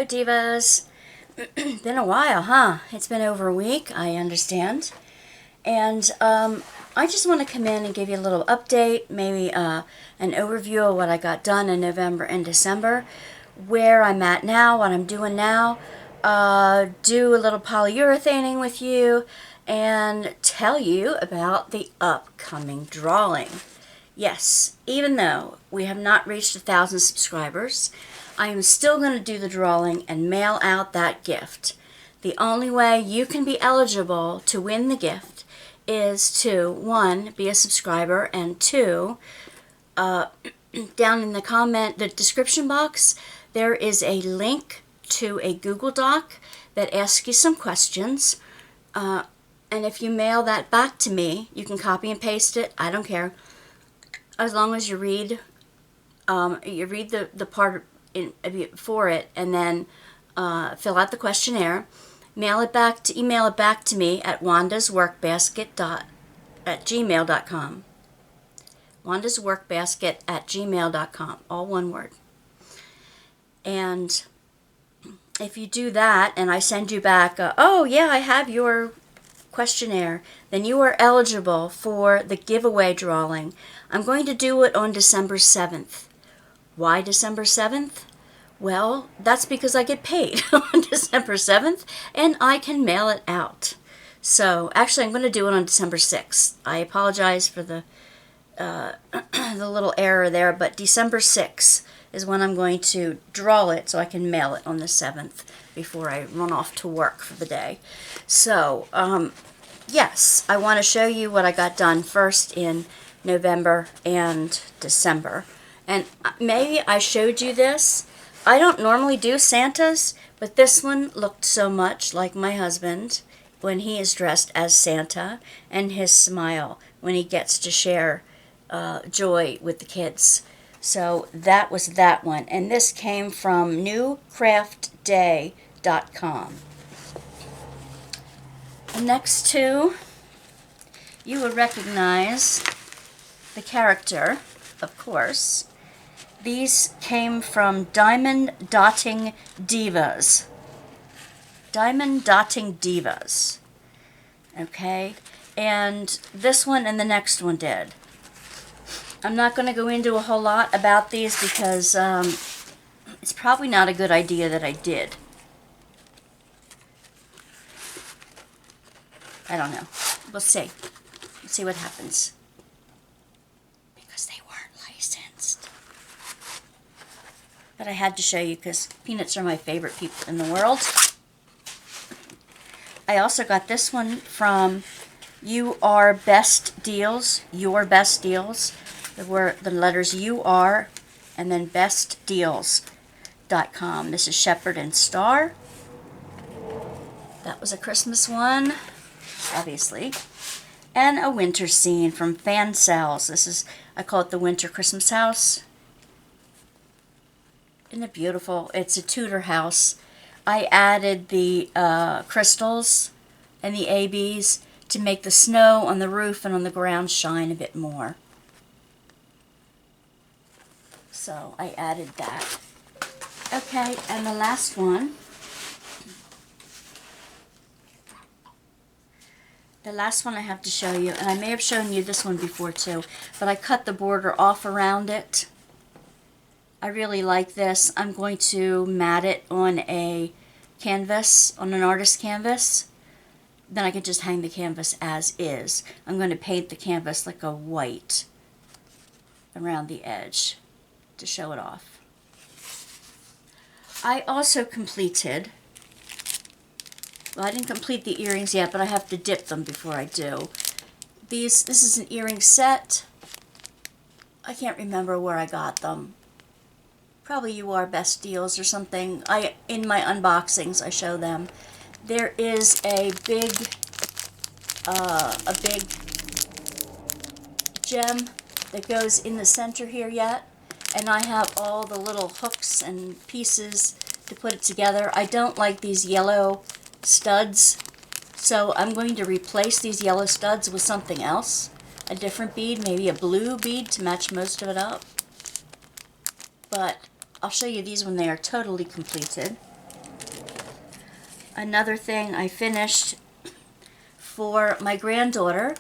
Hello, divas. Been a while, huh? It's been over a week, I understand. And I just want to come in and give you a little update, maybe an overview of what I got done in November and December, where I'm at now, what I'm doing now, do a little polyurethaning with you, and tell you about the upcoming drawing. Yes, even though we have not reached 1,000 subscribers, I am still going to do the drawing and mail out that gift. The only way you can be eligible to win the gift is to, 1, be a subscriber, and 2, down in the description box, there is a link to a Google Doc that asks you some questions. And if you mail that back to me, you can copy and paste it. I don't care. As long as you read the part for it, and then fill out the questionnaire, email it back to me at Wandasworkbasket@gmail.com. Wandasworkbasket@gmail.com, all one word. And if you do that, and I send you back, oh yeah, I have your questionnaire, then you are eligible for the giveaway drawing. I'm going to do it on December 7th. Why December 7th? Well, that's because I get paid on December 7th, and I can mail it out. So, actually, I'm going to do it on December 6th. I apologize for the little error there, but December 6th is when I'm going to draw it so I can mail it on the 7th before I run off to work for the day. So, yes, I want to show you what I got done first in November and December. And maybe I showed you this. I don't normally do Santas, but this one looked so much like my husband when he is dressed as Santa, and his smile when he gets to share joy with the kids. So that was that one. And this came from newcraftday.com. The next two, you will recognize the character, of course. These came from Diamond Dotting Divas. Diamond Dotting Divas. Okay? And this one and the next one did. I'm not going to go into a whole lot about these because it's probably not a good idea that I did. I don't know. We'll see. Let's see what happens. Because they weren't licensed. But I had to show you because peanuts are my favorite people in the world. I also got this one from You Are Best Deals. Your Best Deals. The letters UR and then bestdeals.com. This is Shepherd and Star. That was a Christmas one, obviously. And a winter scene from Fan Cells. This is, I call it the Winter Christmas House. Isn't it beautiful? It's a Tudor house. I added the crystals and the ABs to make the snow on the roof and on the ground shine a bit more. So I added that. Okay, and the last one. The last one I have to show you, and I may have shown you this one before too, but I cut the border off around it. I really like this. I'm going to mat it on a canvas, on an artist canvas. Then I can just hang the canvas as is. I'm going to paint the canvas like a white around the edge to show it off. I also completed, well, I didn't complete the earrings yet, but I have to dip them before I do. This is an earring set. I can't remember where I got them. Probably You Are Best Deals or something. In my unboxings, I show them. There is a big gem that goes in the center here yet, and I have all the little hooks and pieces to put it together. I don't like these yellow studs, so I'm going to replace these yellow studs with something else. A different bead, maybe a blue bead to match most of it up. But I'll show you these when they are totally completed. Another thing I finished for my granddaughter,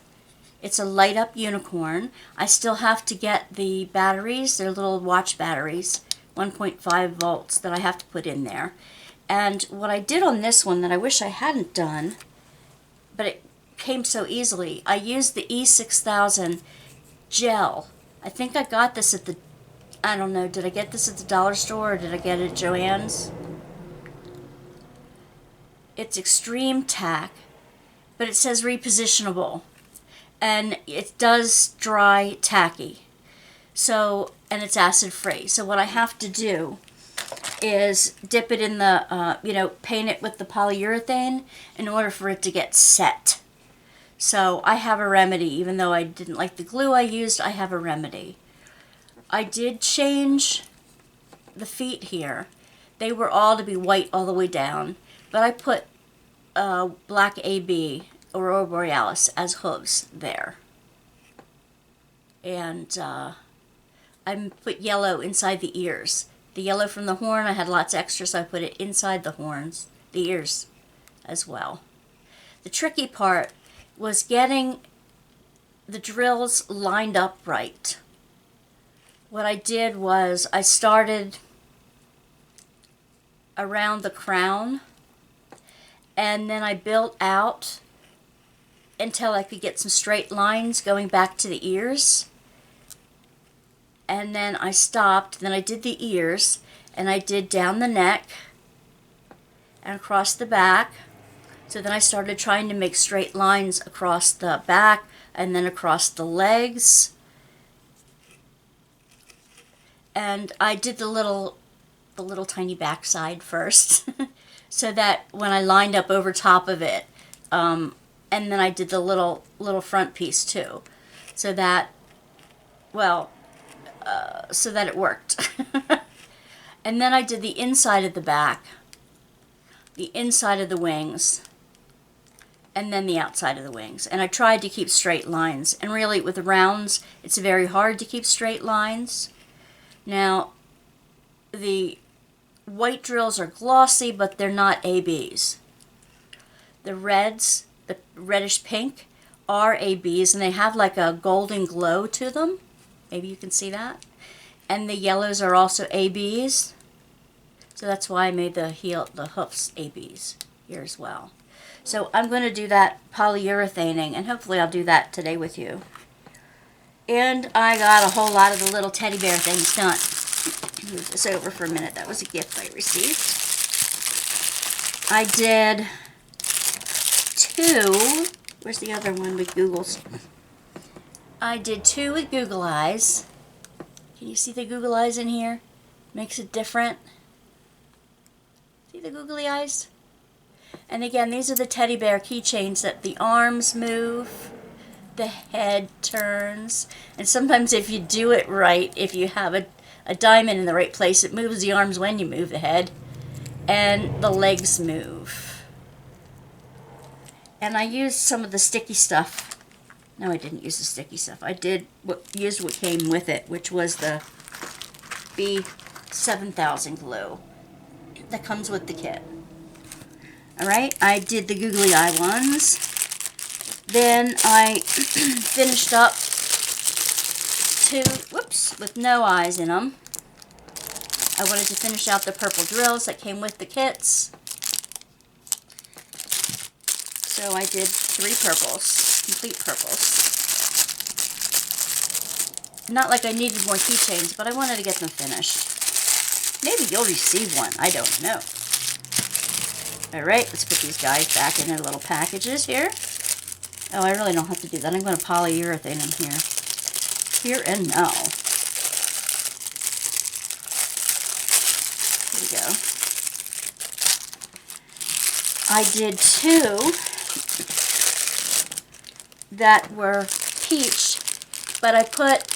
it's a light up unicorn. I still have to get the batteries, they're little watch batteries, 1.5 volts that I have to put in there. And what I did on this one that I wish I hadn't done, but it came so easily, I used the E6000 gel. I think I got this at the, I don't know, did I get this at the dollar store or did I get it at Joann's? It's extreme tack, but it says repositionable. And it does dry tacky. So, and it's acid free. So what I have to do is dip it in the, paint it with the polyurethane in order for it to get set. So I have a remedy. Even though I didn't like the glue I used, I have a remedy. I did change the feet here. They were all to be white all the way down. But I put black AB, Aurora Borealis, as hooves there. And I put yellow inside the ears. The yellow from the horn, I had lots extra, so I put it inside the horns, the ears as well. The tricky part was getting the drills lined up right. What I did was I started around the crown, and then I built out until I could get some straight lines going back to the ears. And then I stopped, then I did the ears, and I did down the neck and across the back. So then I started trying to make straight lines across the back and then across the legs. And I did the little tiny backside first so that when I lined up over top of it, and then I did the little front piece too, so that, so that it worked. And then I did the inside of the back, the inside of the wings, and then the outside of the wings. And I tried to keep straight lines. And really, with the rounds, it's very hard to keep straight lines. Now, the white drills are glossy, but they're not ABs. The reds, the reddish pink, are ABs, and they have like a golden glow to them. Maybe you can see that. And the yellows are also ABs. So that's why I made the hoofs ABs here as well. So I'm going to do that polyurethaning, and hopefully I'll do that today with you. And I got a whole lot of the little teddy bear things done. Move this over for a minute. That was a gift I received. I did 2. Where's the other one with Google's? I did 2 with Google Eyes. Can you see the Google Eyes in here? Makes it different. See the googly eyes? And again, these are the teddy bear keychains that the arms move, the head turns, and sometimes if you do it right, if you have a diamond in the right place, it moves the arms when you move the head, and the legs move. And I used some of the sticky stuff. No, I didn't use the sticky stuff. I did use what came with it, which was the B7000 glue that comes with the kit. Alright, I did the googly eye ones. Then I finished up 2, with no eyes in them. I wanted to finish out the purple drills that came with the kits. So I did 3 purples, complete purples. Not like I needed more keychains, but I wanted to get them finished. Maybe you'll receive one, I don't know. Alright, let's put these guys back in their little packages here. Oh, I really don't have to do that. I'm going to polyurethane them here. Here and now. Here we go. I did 2 that were peach, but I put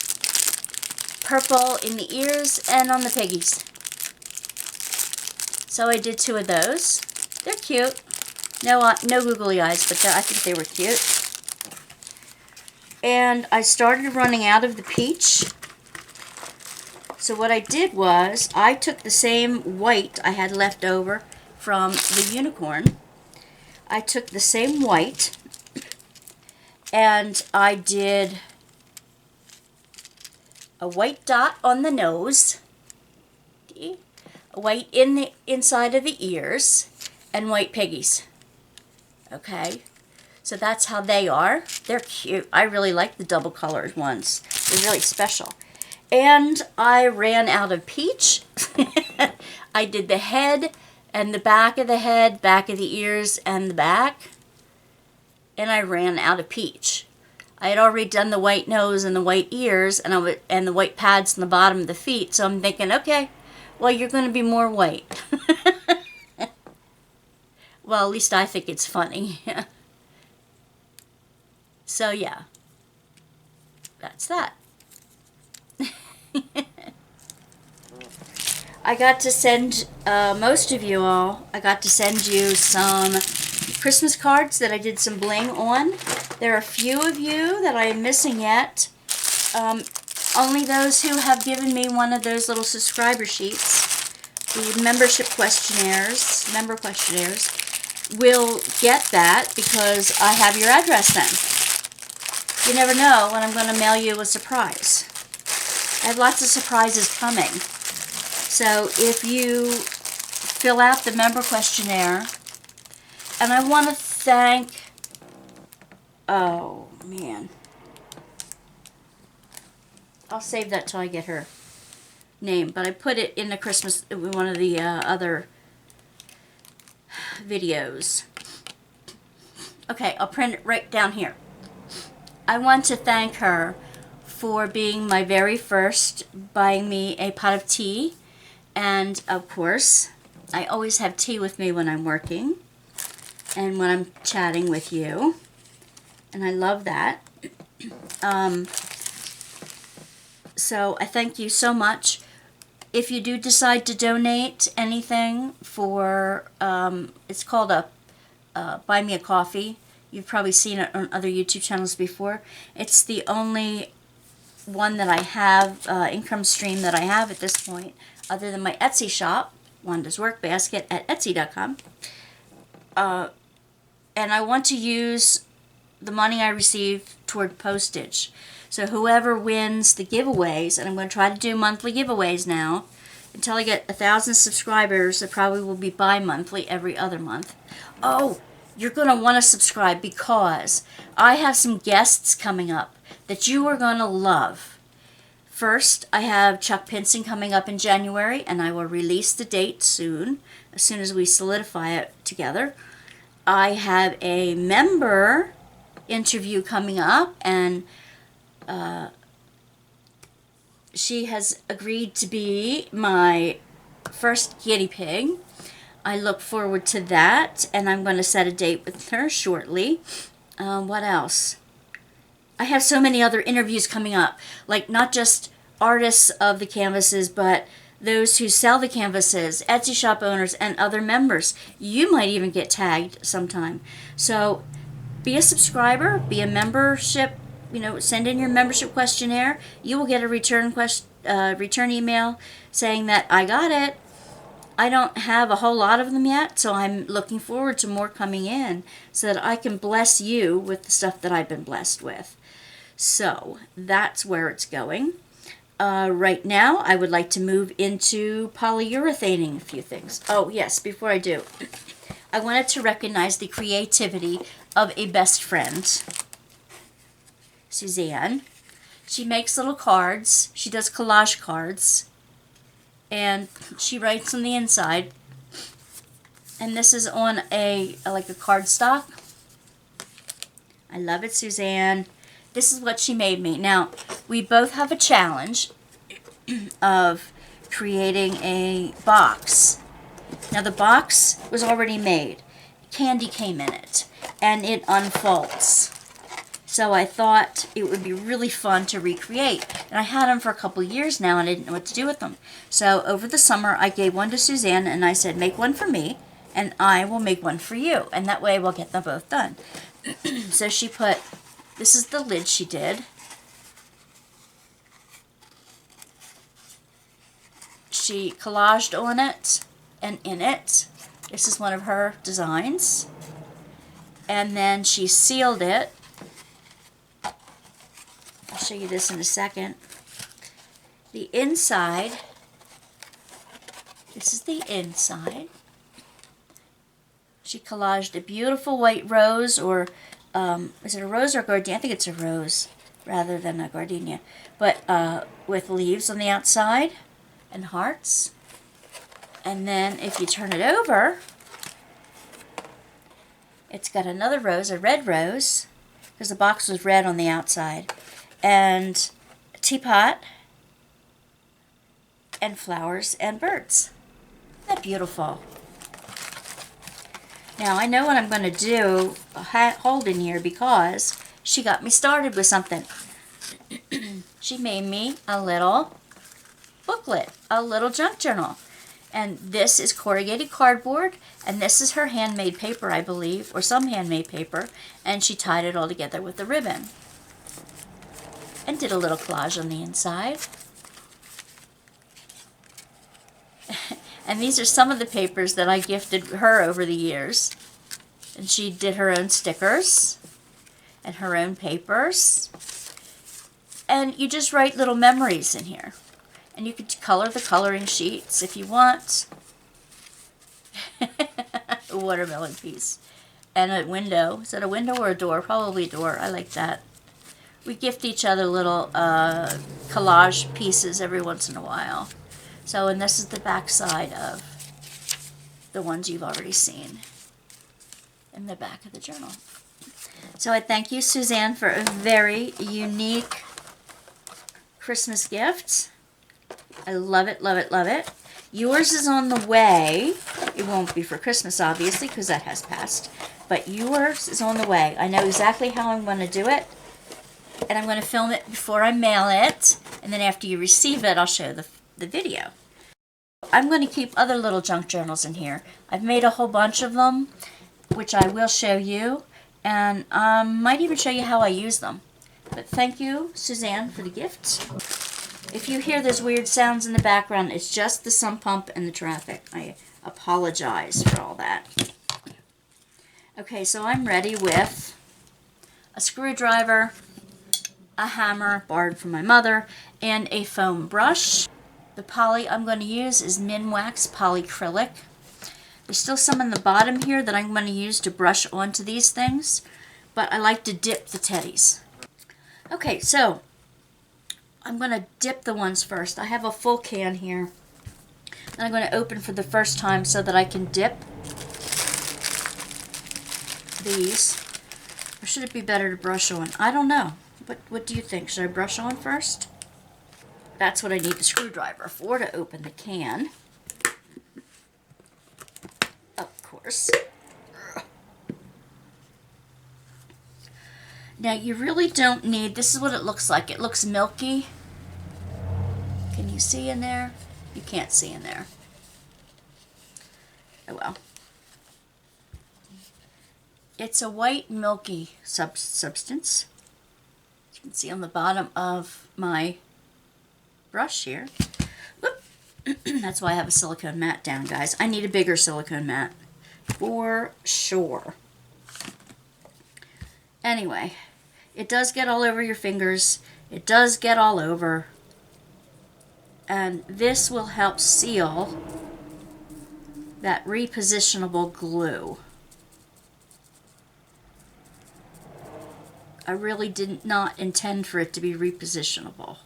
purple in the ears and on the piggies. So I did 2 of those. They're cute. No googly eyes, but I think they were cute. And I started running out of the peach. So what I did was, I took the same white I had left over from the unicorn, I took the same white and I did a white dot on the nose, a white in the inside of the ears, and white piggies. Okay, so that's how they are. They're cute. I really like the double colored ones. They're really special. And I ran out of peach. I did the head and the back of the head, back of the ears, and the back. And I ran out of peach. I had already done the white nose and the white ears and the white pads on the bottom of the feet. So I'm thinking, okay, well, you're going to be more white. Well, at least I think it's funny. So yeah, that's that. I got to send most of you all, I got to send you some Christmas cards that I did some bling on. There are a few of you that I am missing yet. Only those who have given me one of those little subscriber sheets, the member questionnaires, will get that because I have your address then. You never know when I'm going to mail you a surprise. I have lots of surprises coming. So if you fill out the member questionnaire, and I want to thank, oh man, I'll save that till I get her name, but I put it in the Christmas, one of the other videos. Okay, I'll print it right down here. I want to thank her for being my very first, buying me a pot of tea. And of course, I always have tea with me when I'm working and when I'm chatting with you. And I love that. So I thank you so much. If you do decide to donate anything for, it's called a Buy Me a Coffee. You've probably seen it on other YouTube channels before. It's the only one that I have, income stream that I have at this point, other than my Etsy shop, Wandasworkbasket at Etsy.com. And I want to use the money I receive toward postage. So whoever wins the giveaways, and I'm going to try to do monthly giveaways now, until I get 1,000 subscribers, it probably will be bi-monthly every other month. Oh, you're going to want to subscribe because I have some guests coming up that you are going to love. First, I have Chuck Pinson coming up in January, and I will release the date soon, as soon as we solidify it together. I have a member interview coming up, and she has agreed to be my first guinea pig. I look forward to that, and I'm going to set a date with her shortly. What else? I have so many other interviews coming up, like not just artists of the canvases, but those who sell the canvases, Etsy shop owners, and other members. You might even get tagged sometime. So be a subscriber, be a membership, send in your membership questionnaire. You will get a return email saying that I got it. I don't have a whole lot of them yet, so I'm looking forward to more coming in so that I can bless you with the stuff that I've been blessed with. So that's where it's going. Right now, I would like to move into polyurethaning a few things. Oh, yes, before I do, I wanted to recognize the creativity of a best friend, Suzanne. She makes little cards. She does collage cards. And she writes on the inside. And this is on like a cardstock. I love it, Suzanne. This is what she made me. Now, we both have a challenge of creating a box. Now, the box was already made. Candy came in it, and it unfolds. So I thought it would be really fun to recreate. And I had them for a couple years now, and I didn't know what to do with them. So over the summer, I gave one to Suzanne, and I said, make one for me, and I will make one for you. And that way, we'll get them both done. So she put... This is the lid she did. She collaged on it and in it. This is one of her designs. and then she sealed it. I'll show you this in a second. The inside, this is the inside. She collaged a beautiful white rose, or is it a rose or a gardenia? I think it's a rose rather than a gardenia. But with leaves on the outside and hearts. And then if you turn it over, it's got another rose, a red rose, because the box was red on the outside, and a teapot, and flowers and birds. Isn't that beautiful? Now, I know what I'm going to do, hold in here, because she got me started with something. She made me a little booklet, a little junk journal. And this is corrugated cardboard, and this is her handmade paper, I believe, or some handmade paper, and she tied it all together with a ribbon. And did a little collage on the inside. And these are some of the papers that I gifted her over the years. And she did her own stickers and her own papers. And you just write little memories in here. And you could color the coloring sheets if you want. A watermelon piece. And a window. Is that a window or a door? Probably a door. I like that. We gift each other little collage pieces every once in a while. So, and this is the back side of the ones you've already seen in the back of the journal. So I thank you, Suzanne, for a very unique Christmas gift. I love it, love it, love it. Yours is on the way. It won't be for Christmas, obviously, because that has passed. But yours is on the way. I know exactly how I'm going to do it. And I'm going to film it before I mail it. And then after you receive it, I'll show the video. I'm going to keep other little junk journals in here. I've made a whole bunch of them, which I will show you. And might even show you how I use them. But thank you, Suzanne, for the gift. If you hear those weird sounds in the background, it's just the sump pump and the traffic. I apologize for all that. Okay, so I'm ready with a screwdriver, a hammer borrowed from my mother, and a foam brush. The poly I'm going to use is Minwax Polycrylic. There's still some in the bottom here that I'm going to use to brush onto these things, but I like to dip the teddies. Okay, so I'm going to dip the ones first. I have a full can here that I'm going to open for the first time so that I can dip these. Or should it be better to brush on? I don't know. What do you think? Should I brush on first? That's what I need the screwdriver for, to open the can. Of course. Now you really don't need, this is what it looks like. It looks milky. Can you see in there? You can't see in there. Oh well. It's a white milky substance. You can see on the bottom of my brush here. Whoop. That's why I have a silicone mat down, guys. I need a bigger silicone mat for sure. Anyway, it does get all over your fingers. It does get all over. And this will help seal that repositionable glue. I really did not intend for it to be repositionable.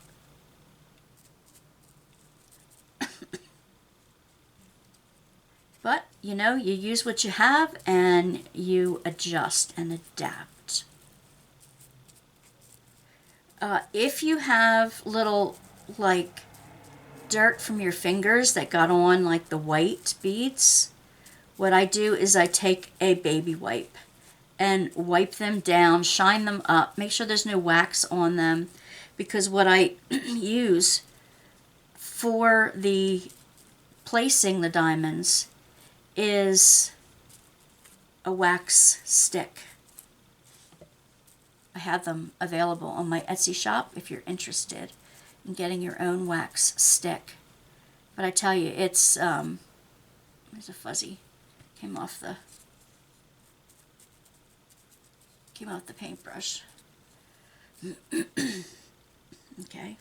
But, you know, you use what you have and you adjust and adapt. If you have little, like, dirt from your fingers that got on, like the white beads, what I do is I take a baby wipe and wipe them down, shine them up, make sure there's no wax on them, because what I use for the placing the diamonds is a wax stick. I have them available on my Etsy shop if you're interested in getting your own wax stick. But I tell you, it's, there's a fuzzy, came off the, came out the paintbrush. Okay.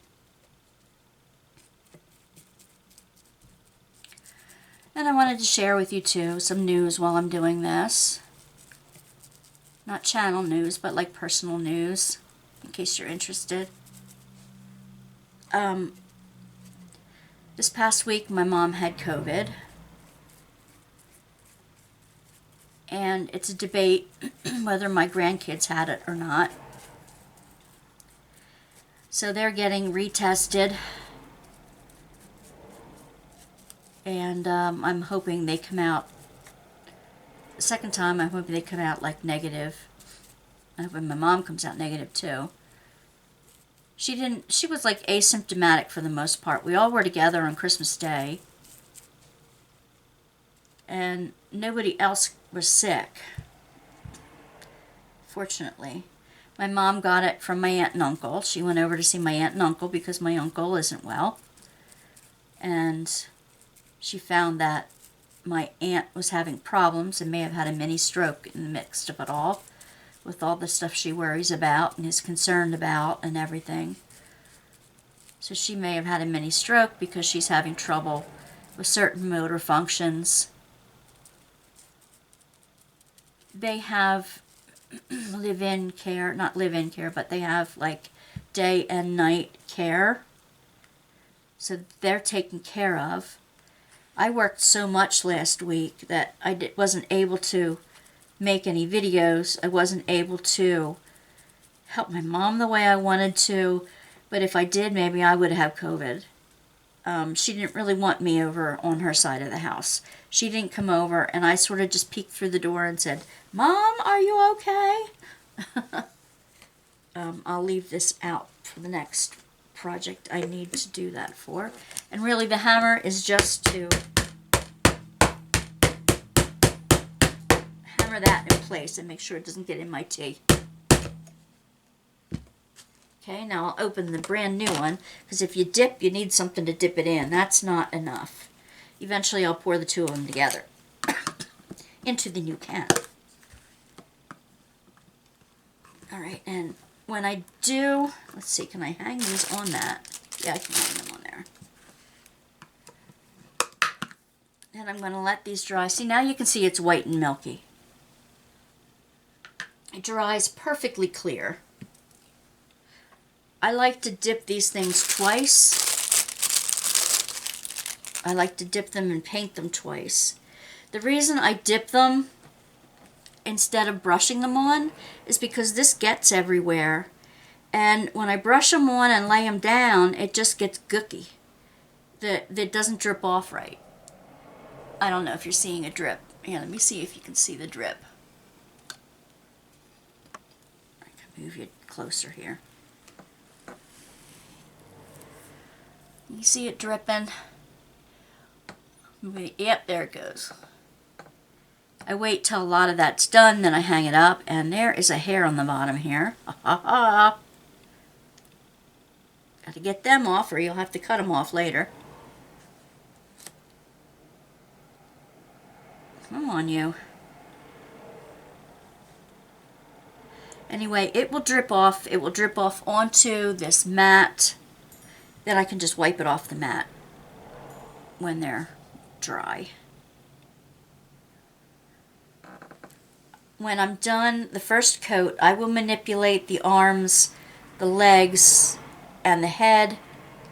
And I wanted to share with you too some news while I'm doing this. Not channel news, but like personal news, in case you're interested. This past week my mom had COVID. And it's a debate whether my grandkids had it or not. So they're getting retested. And I'm hoping they come out, the second time I'm hoping they come out like negative. I'm hoping my mom comes out negative too. She was like asymptomatic for the most part. We all were together on Christmas Day. And nobody else was sick, fortunately. My mom got it from my aunt and uncle. She went over to see my aunt and uncle because my uncle isn't well. And she found that my aunt was having problems and may have had a mini stroke in the midst of it all, with all the stuff she worries about and is concerned about and everything. So she may have had a mini stroke because she's having trouble with certain motor functions. They have live-in care, not live-in care, but they have like day and night care. So they're taken care of. I worked so much last week that I wasn't able to make any videos. I wasn't able to help my mom the way I wanted to, but if I did, maybe I would have COVID. She didn't really want me over on her side of the house. She didn't come over, and I sort of just peeked through the door and said, "Mom, are you okay?" I'll leave this out for the next project I need to do that for. And really the hammer is just to hammer that in place and make sure it doesn't get in my tea. Okay, now I'll open the brand new one, because if you dip, you need something to dip it in. That's not enough. Eventually I'll pour the two of them together into the new can. Alright, and when I do, let's see, can I hang these on that? Yeah, I can hang them on there. And I'm going to let these dry. See, now you can see it's white and milky. It dries perfectly clear. I like to dip these things twice. I like to dip them and paint them twice. The reason I dip them instead of brushing them on is because this gets everywhere. And when I brush them on and lay them down, it just gets gooky. That doesn't drip off right. I don't know if you're seeing a drip. Yeah, let me see if you can see the drip. I can move you closer here. You see it dripping? Yep, there it goes. I wait till a lot of that's done, then I hang it up, and there is a hair on the bottom here. Ha ha ha! Got to get them off, or you'll have to cut them off later. Come on, you. Anyway, it will drip off. It will drip off onto this mat. Then I can just wipe it off the mat when they're dry. When I'm done the first coat, I will manipulate the arms, the legs, and the head,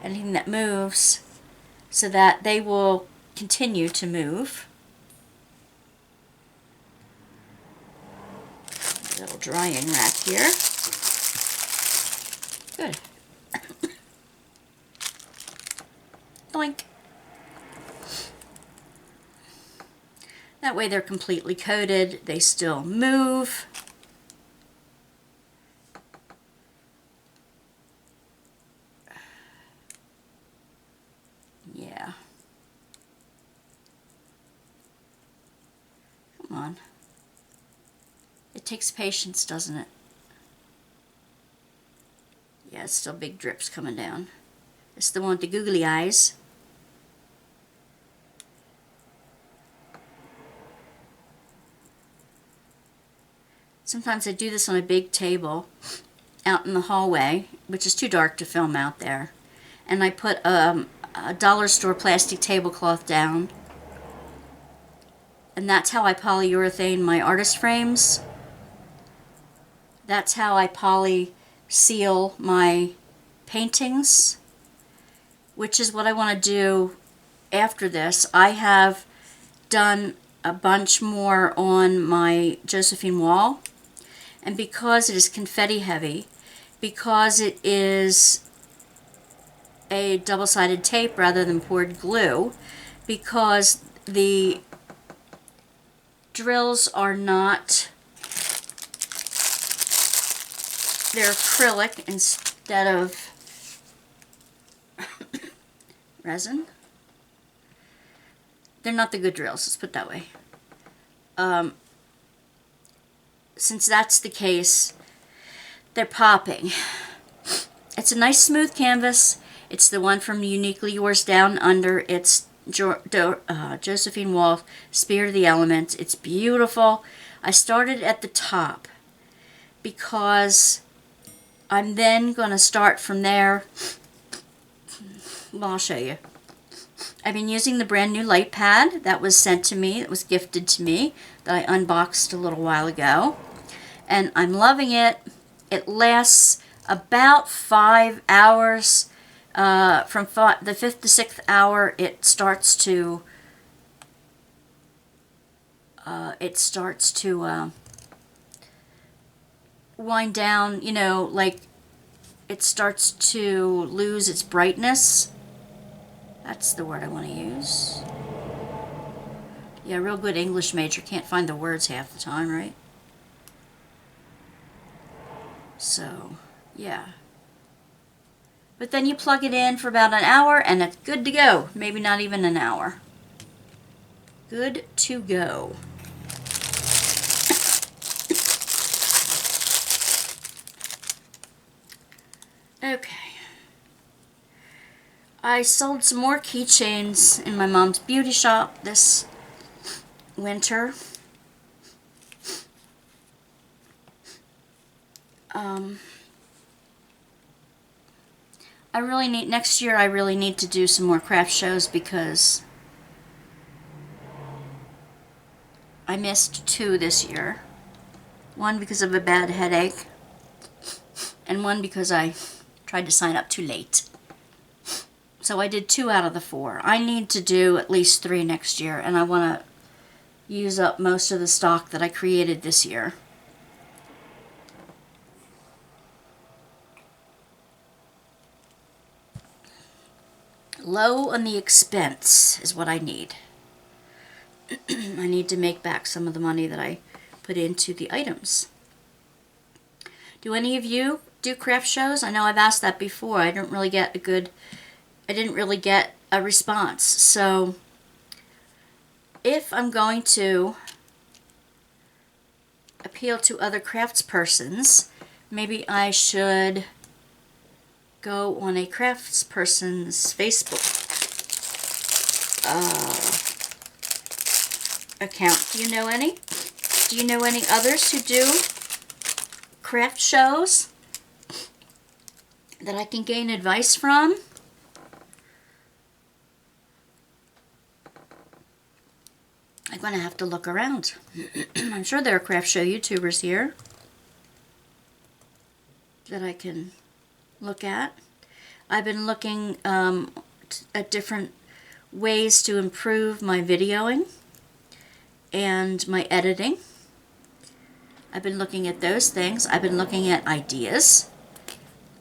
anything that moves, so that they will continue to move. A little drying rack here. Good. Doink. That way they're completely coated. They still move. Yeah. Come on. It takes patience, doesn't it? Yeah, it's still big drips coming down. It's the one with the googly eyes. Sometimes I do this on a big table out in the hallway, which is too dark to film out there. And I put a dollar store plastic tablecloth down. And that's how I polyurethane my artist frames. That's how I poly seal my paintings, which is what I want to do after this. I have done a bunch more on my Josephine wall, and because it is confetti heavy, because it is a double-sided tape rather than poured glue, because the drills are not, they're acrylic instead of resin. They're not the good drills, let's put it that way. Since that's the case, they're popping. It's a nice smooth canvas. It's the one from Uniquely Yours Down Under. It's Josephine Wall, Spirit of the Elements. It's beautiful. I started at the top because I'm then going to start from there. Well, I'll show you. I've been using the brand new light pad that was sent to me, that was gifted to me, that I unboxed a little while ago. And I'm loving it. It lasts about 5 hours. From the 5th to 6th hour, it starts to wind down, you know, like it starts to lose its brightness. That's the word I want to use. Yeah, real good English major can't find the words half the time, right? So, yeah. But then you plug it in for about an hour and it's good to go. Maybe not even an hour. Good to go. Okay. I sold some more keychains in my mom's beauty shop this winter. Next year I really need to do some more craft shows because I missed 2 this year. One because of a bad headache, and one because I tried to sign up too late. So I did 2 out of the 4. I need to do at least 3 next year, and I want to use up most of the stock that I created this year. Low on the expense is what I need. I need to make back some of the money that I put into the items. Do any of you do craft shows? I know I've asked that before. I didn't really get a response. So if I'm going to appeal to other craftspersons, maybe I should go on a craftsperson's Facebook account. Do you know any? Do you know any others who do craft shows that I can gain advice from? I'm going to have to look around. I'm sure there are craft show YouTubers here that I can look at. I've been looking at different ways to improve my videoing and my editing. I've been looking at those things. I've been looking at ideas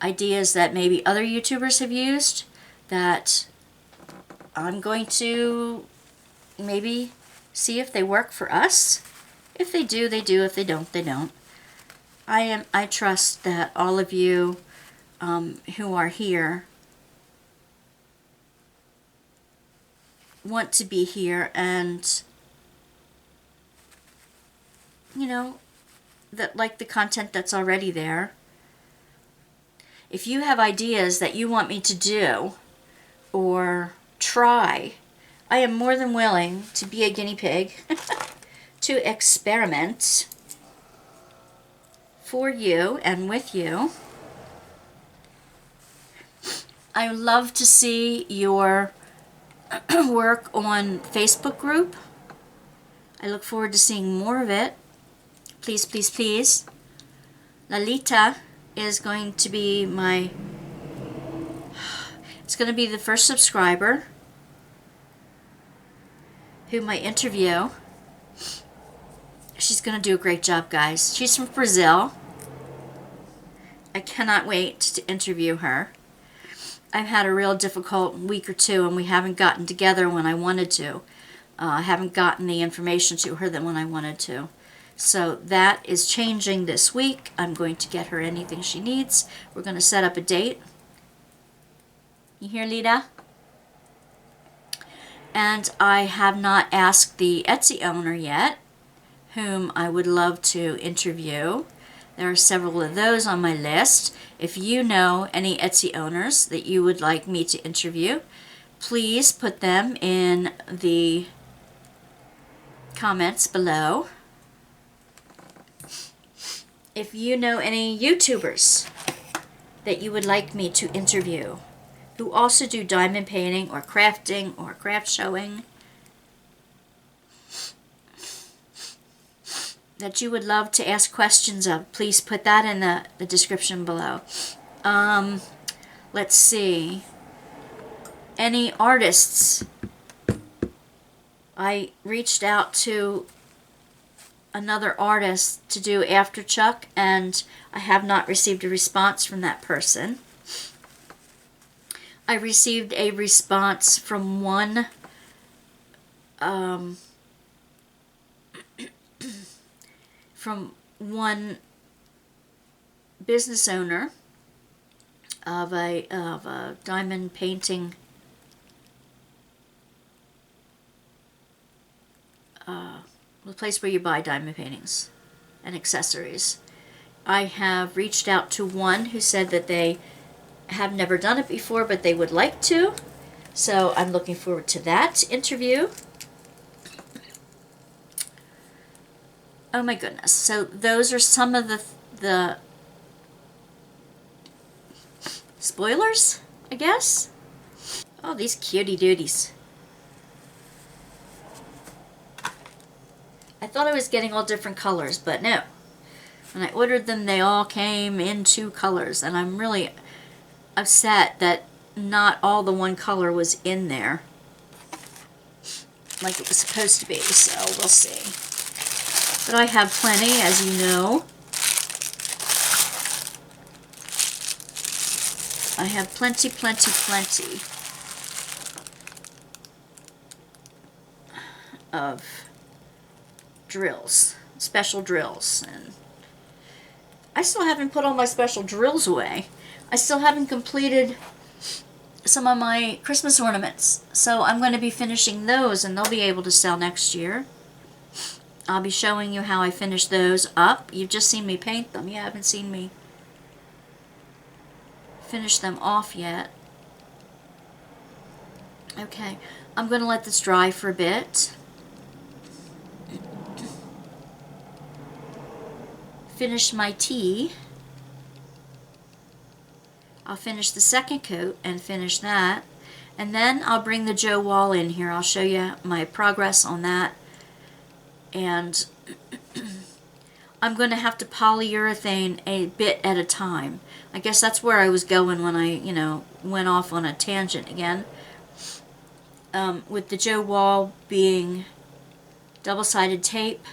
that maybe other YouTubers have used that I'm going to maybe see if they work for us. If they do, they do. If they don't, they don't. I trust that all of you who are here want to be here, and you know, that like the content that's already there. If you have ideas that you want me to do or try, I am more than willing to be a guinea pig to experiment for you and with you. I would love to see your work on Facebook group. I look forward to seeing more of it. Please, please, please. Lalita is going to be it's going to be the first subscriber whom I interview. She's going to do a great job, guys. She's from Brazil. I cannot wait to interview her. I've had a real difficult week or two, and we haven't gotten together when I wanted to. I haven't gotten the information to her when I wanted to. So that is changing this week. I'm going to get her anything she needs. We're going to set up a date. You hear, Lita? And I have not asked the Etsy owner yet, whom I would love to interview. There are several of those on my list. If you know any Etsy owners that you would like me to interview, please put them in the comments below. If you know any YouTubers that you would like me to interview who also do diamond painting or crafting or craft showing, that you would love to ask questions of, please put that in the description below. Let's see. Any artists? I reached out to another artist to do After Chuck, and I have not received a response from that person. I received a response from one business owner of a diamond painting the place where you buy diamond paintings and accessories. I have reached out to one who said that they have never done it before, but they would like to. So I'm looking forward to that interview. Oh my goodness. So those are some of the spoilers, I guess. Oh, these cutie duties. I thought I was getting all different colors, but no. When I ordered them, they all came in 2 colors, and I'm really upset that not all the one color was in there like it was supposed to be, so we'll see. But I have plenty, as you know. I have plenty, plenty, plenty of drills, special drills, and I still haven't put all my special drills away. I still haven't completed some of my Christmas ornaments, so I'm going to be finishing those, and they'll be able to sell next year. I'll be showing you how I finish those up. You've just seen me paint them. You haven't seen me finish them off yet. Okay, I'm going to let this dry for a bit. Finish my tea. I'll finish the second coat and finish that. And then I'll bring the Joe Wall in here. I'll show you my progress on that. And I'm going to have to polyurethane a bit at a time. I guess that's where I was going when I, went off on a tangent again. With the Joe Wall being double-sided tape,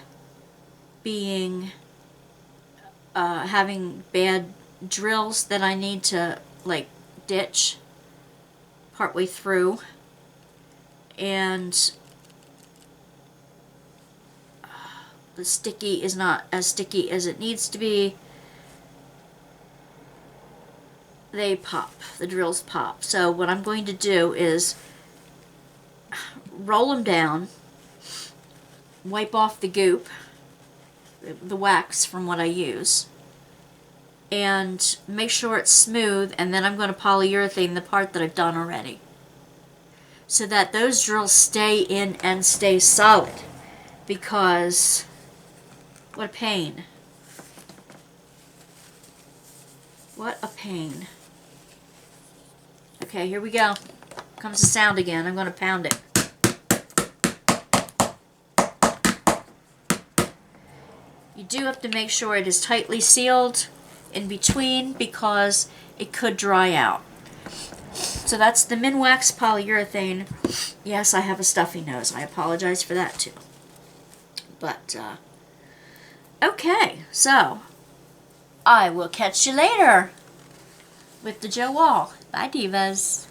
being having bad drills that I need to ditch partway through, and the sticky is not as sticky as it needs to be. They pop, the drills pop. So what I'm going to do is roll them down, wipe off the goop, the wax from what I use, and make sure it's smooth, and then I'm going to polyurethane the part that I've done already so that those drills stay in and stay solid, because what a pain. What a pain. Okay, here we go. Comes the sound again. I'm going to pound it. You do have to make sure it is tightly sealed in between because it could dry out. So that's the Minwax polyurethane. Yes, I have a stuffy nose. I apologize for that too. But, okay, so I will catch you later with the Joe Wall. Bye, divas.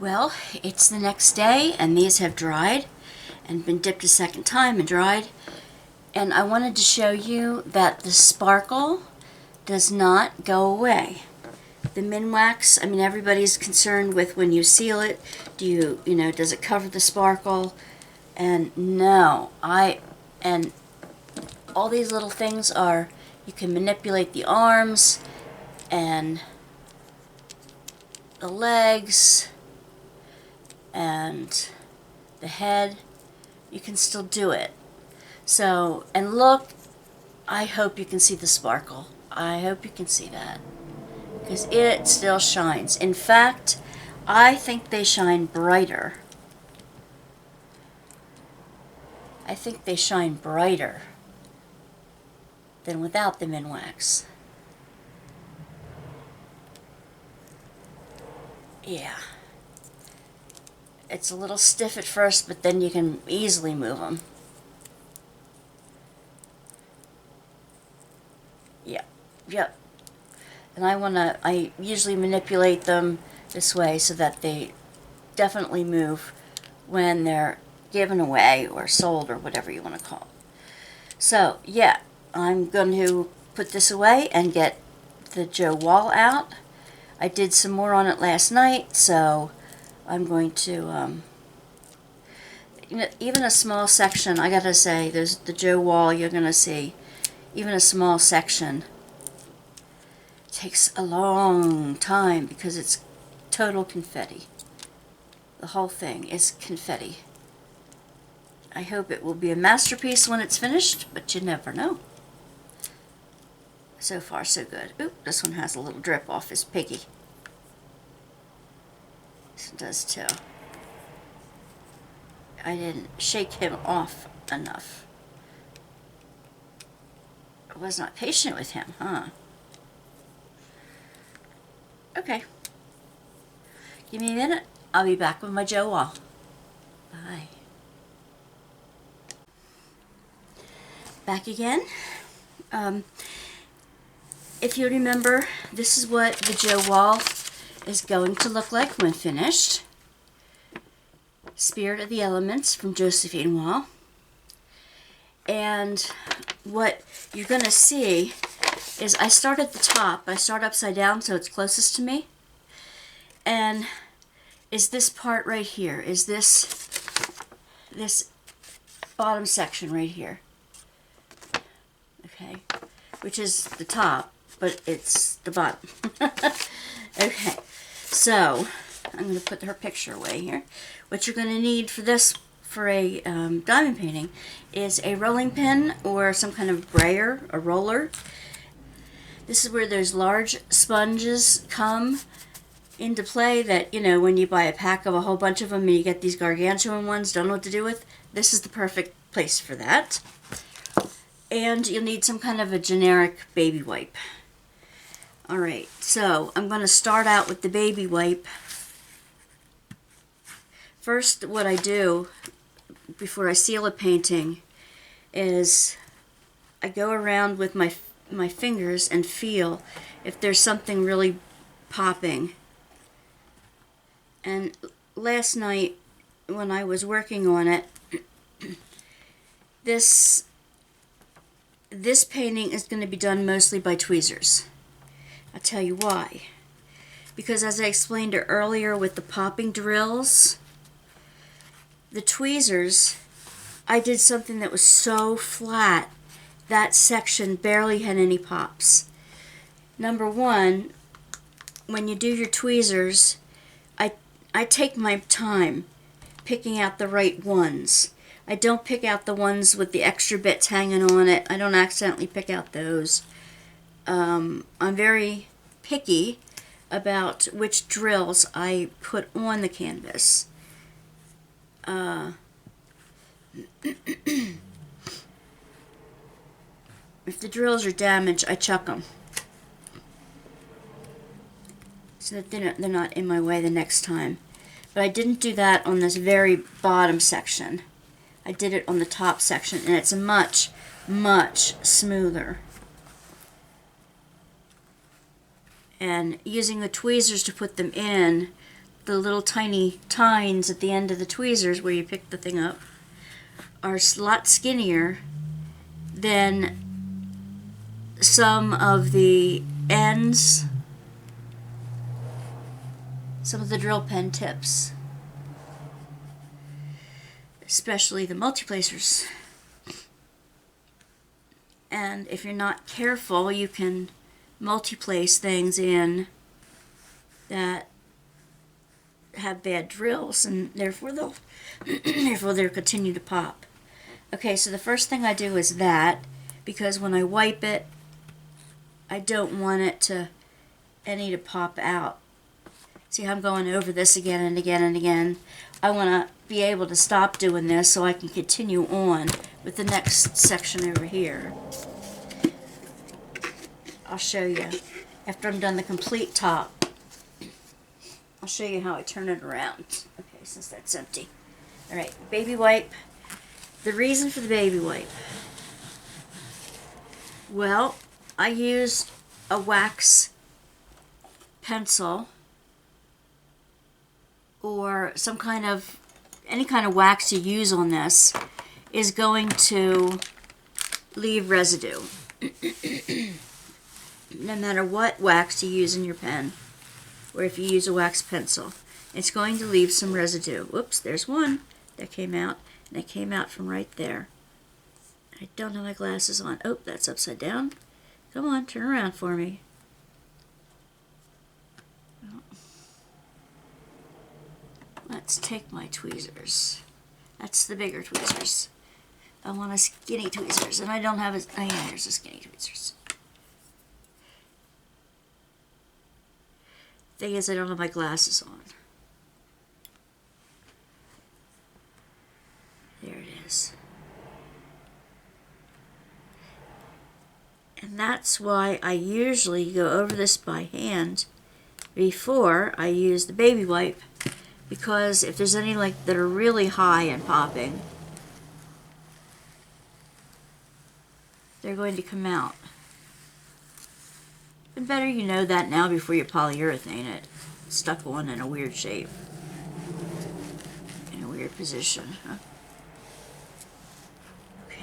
Well, it's the next day, and these have dried and been dipped a second time and dried. And I wanted to show you that the sparkle does not go away. The Minwax, I mean, everybody's concerned with when you seal it, does it cover the sparkle? And no, and all these little things are, you can manipulate the arms and the legs and the head. You can still do it. So, and look, I hope you can see the sparkle. I hope you can see that, because it still shines. In fact, I think they shine brighter. I think they shine brighter than without the Minwax. Yeah. It's a little stiff at first, but then you can easily move them. Yep. And I usually manipulate them this way so that they definitely move when they're given away or sold or whatever you want to call it. So, yeah, I'm going to put this away and get the Joe Wall out. I did some more on it last night, so I'm going to, even a small section, I gotta say, there's the Joe Wall, you're gonna see, even a small section takes a long time because it's total confetti. The whole thing is confetti. I hope it will be a masterpiece when it's finished, but you never know. So far, so good. Oop, this one has a little drip off his piggy. This one does too. I didn't shake him off enough. I was not patient with him, huh? Okay. Give me a minute. I'll be back with my Joe Wall. Bye. Back again. If you remember, this is what the Joe Wall is going to look like when finished. Spirit of the Elements from Josephine Wall. And what you're going to see is I start at the top. I start upside down so it's closest to me. And is this part right here, is this bottom section right here. Okay, which is the top, but it's the bottom. Okay, so I'm going to put her picture away here. What you're going to need for this, for a diamond painting, is a rolling pin or some kind of brayer, a roller. This is where those large sponges come into play that, when you buy a pack of a whole bunch of them and you get these gargantuan ones, don't know what to do with. This is the perfect place for that. And you'll need some kind of a generic baby wipe. Alright, so I'm going to start out with the baby wipe. First, what I do before I seal a painting is I go around with my fingers and feel if there's something really popping. And last night when I was working on it, this painting is going to be done mostly by tweezers. I'll tell you why. Because as I explained earlier with the popping drills, the tweezers, I did something that was so flat, that section barely had any pops. Number one, when you do your tweezers, I take my time picking out the right ones. I don't pick out the ones with the extra bits hanging on it. I don't accidentally pick out those. I'm very picky about which drills I put on the canvas. If the drills are damaged, I chuck them, so that they're not in my way the next time. But I didn't do that on this very bottom section. I did it on the top section, and it's much, much smoother. And using the tweezers to put them in, the little tiny tines at the end of the tweezers where you pick the thing up are a lot skinnier than some of the ends, some of the drill pen tips, especially the multiplacers. And if you're not careful, you can multiplace things in that have bad drills, and therefore they'll continue to pop. Okay, so the first thing I do is that, because when I wipe it, I don't want it to pop out. See how I'm going over this again and again and again? I want to be able to stop doing this so I can continue on with the next section over here. I'll show you after I'm done the complete top. I'll show you how I turn it around. Okay, since that's empty. Alright, baby wipe. The reason for the baby wipe. Well, I used a wax pencil or any kind of wax you use on this is going to leave residue. No matter what wax you use in your pen, or if you use a wax pencil, it's going to leave some residue. Whoops, there's one that came out, and it came out from right there. I don't have my glasses on. Oh, that's upside down. Come on, turn around for me. Let's take my tweezers. That's the bigger tweezers. I want a skinny tweezers, and I don't have a... Oh yeah, here's the skinny tweezers. Thing is, I don't have my glasses on. There it is. And that's why I usually go over this by hand before I use the baby wipe, because if there's any that are really high and popping, they're going to come out. And better you know that now before you polyurethane it. It's stuck on in a weird shape. In a weird position. Huh? Okay.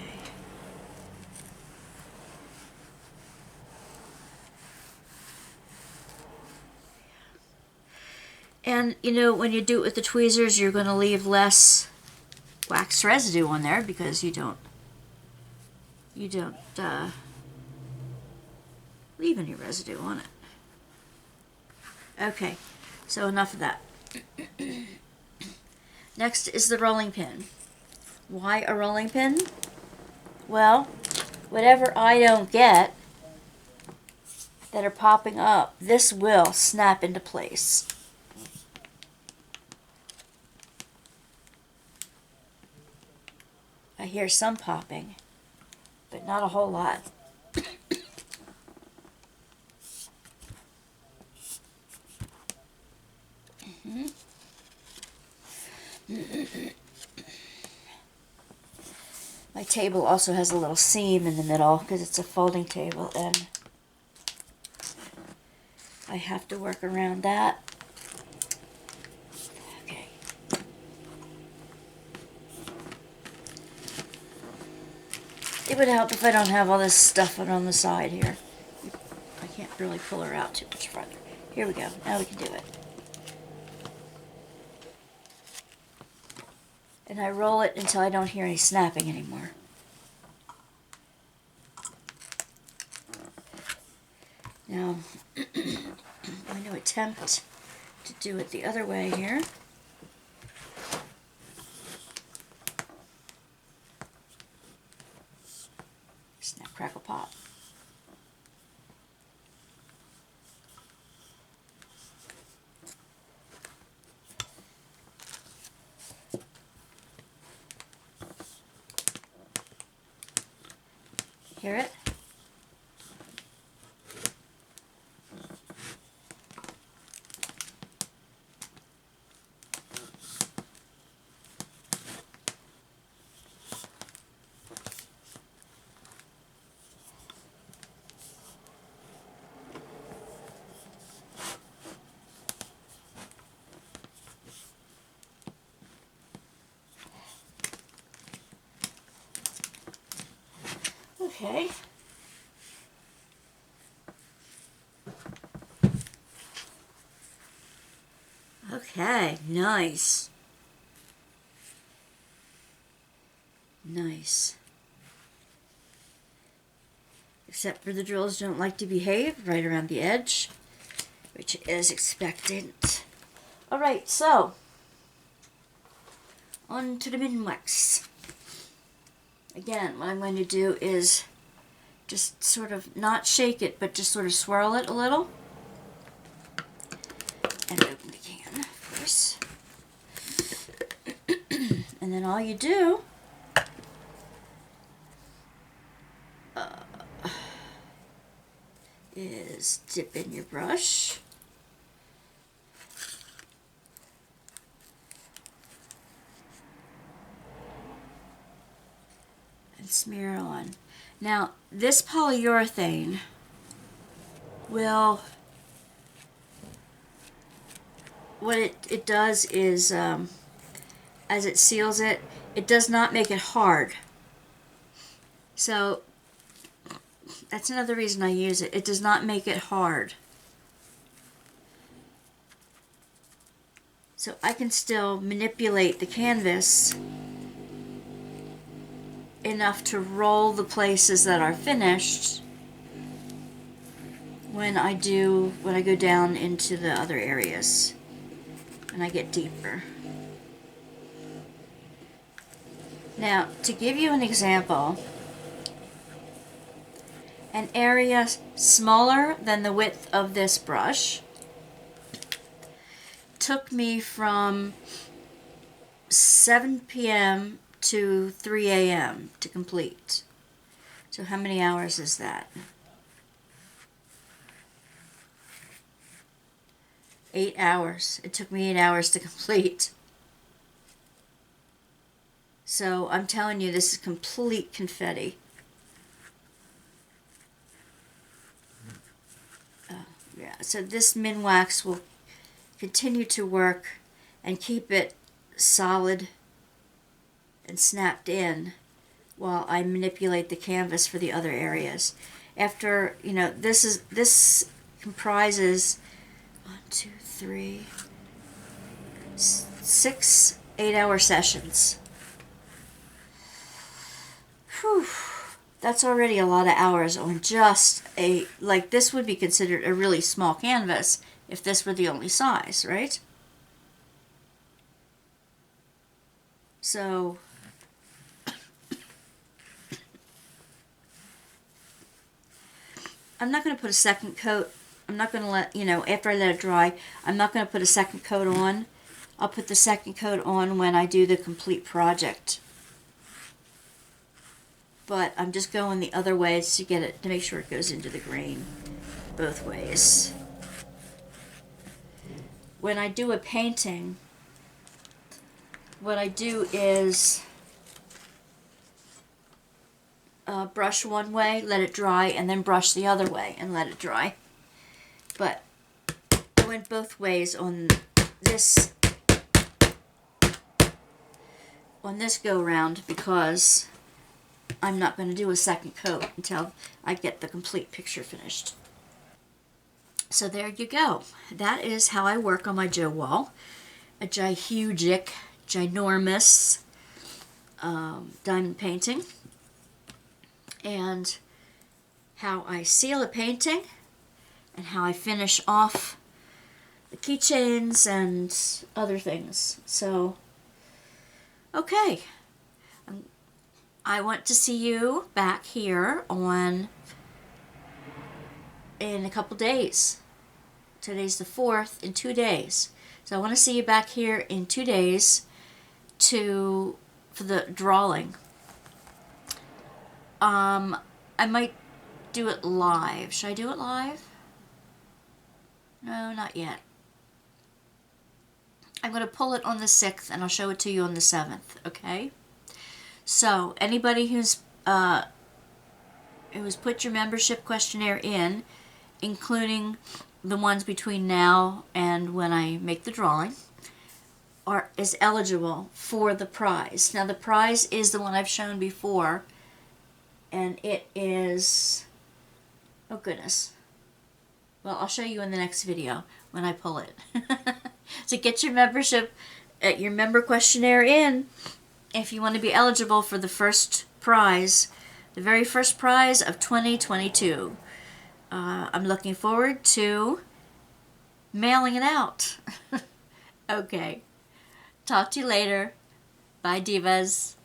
And, when you do it with the tweezers, you're going to leave less wax residue on there because you don't leave any residue on it. Okay, so enough of that. Next is the rolling pin. Why a rolling pin? Well, whatever I don't get that are popping up, this will snap into place. I hear some popping, but not a whole lot. My table also has a little seam in the middle because it's a folding table, and I have to work around that. Okay. It would help if I don't have all this stuff on the side here. I can't really pull her out too much farther. Here we go. Now we can do it. And I roll it until I don't hear any snapping anymore. Now, I'm going to attempt to do it the other way here. crackle pop. Hear it? Okay. Okay, nice. Nice. Except for the drills don't like to behave right around the edge, which is expected. Alright, so on to the min-wax. Again, what I'm going to do is just sort of not shake it, but just sort of swirl it a little. And open the can, of course. And then all you do is dip in your brush. And smear on. Now, this polyurethane will, what it does is, as it seals it, it does not make it hard. So, that's another reason I use it. It does not make it hard. So I can still manipulate the canvas enough to roll the places that are finished when I go down into the other areas and I get deeper. Now, to give you an example, an area smaller than the width of this brush took me from 7 p.m. to 3 a.m. to complete. So how many hours is that? 8 hours. It took me 8 hours to complete. So I'm telling you, this is complete confetti. Yeah, so this min-wax will continue to work and keep it solid and snapped in while I manipulate the canvas for the other areas. After, this comprises 6 8-hour sessions. Whew. That's already a lot of hours on just this would be considered a really small canvas if this were the only size, right? So, I'm not going to put a second coat. I'm not going to let, after I let it dry, I'm not going to put a second coat on. I'll put the second coat on when I do the complete project. But I'm just going the other ways to make sure it goes into the grain both ways. When I do a painting, what I do is brush one way, let it dry, and then brush the other way and let it dry. But I went both ways on this go round because I'm not going to do a second coat until I get the complete picture finished. So there you go. That is how I work on my Joe wall. A ginormous diamond painting. And how I seal a painting and how I finish off the keychains and other things. So, okay. I want to see you back here in a couple days. Today's the 4th, in 2 days. So I want to see you back here in 2 days for the drawing. I might do it live. Should I do it live? No, not yet. I'm going to pull it on the 6th and I'll show it to you on the 7th, okay? So, anybody who's put your membership questionnaire in, including the ones between now and when I make the drawing, is eligible for the prize. Now, the prize is the one I've shown before, and it is, oh goodness. Well, I'll show you in the next video when I pull it. So get your member questionnaire in if you want to be eligible for the first prize, the very first prize of 2022. I'm looking forward to mailing it out. Okay. Talk to you later. Bye, divas.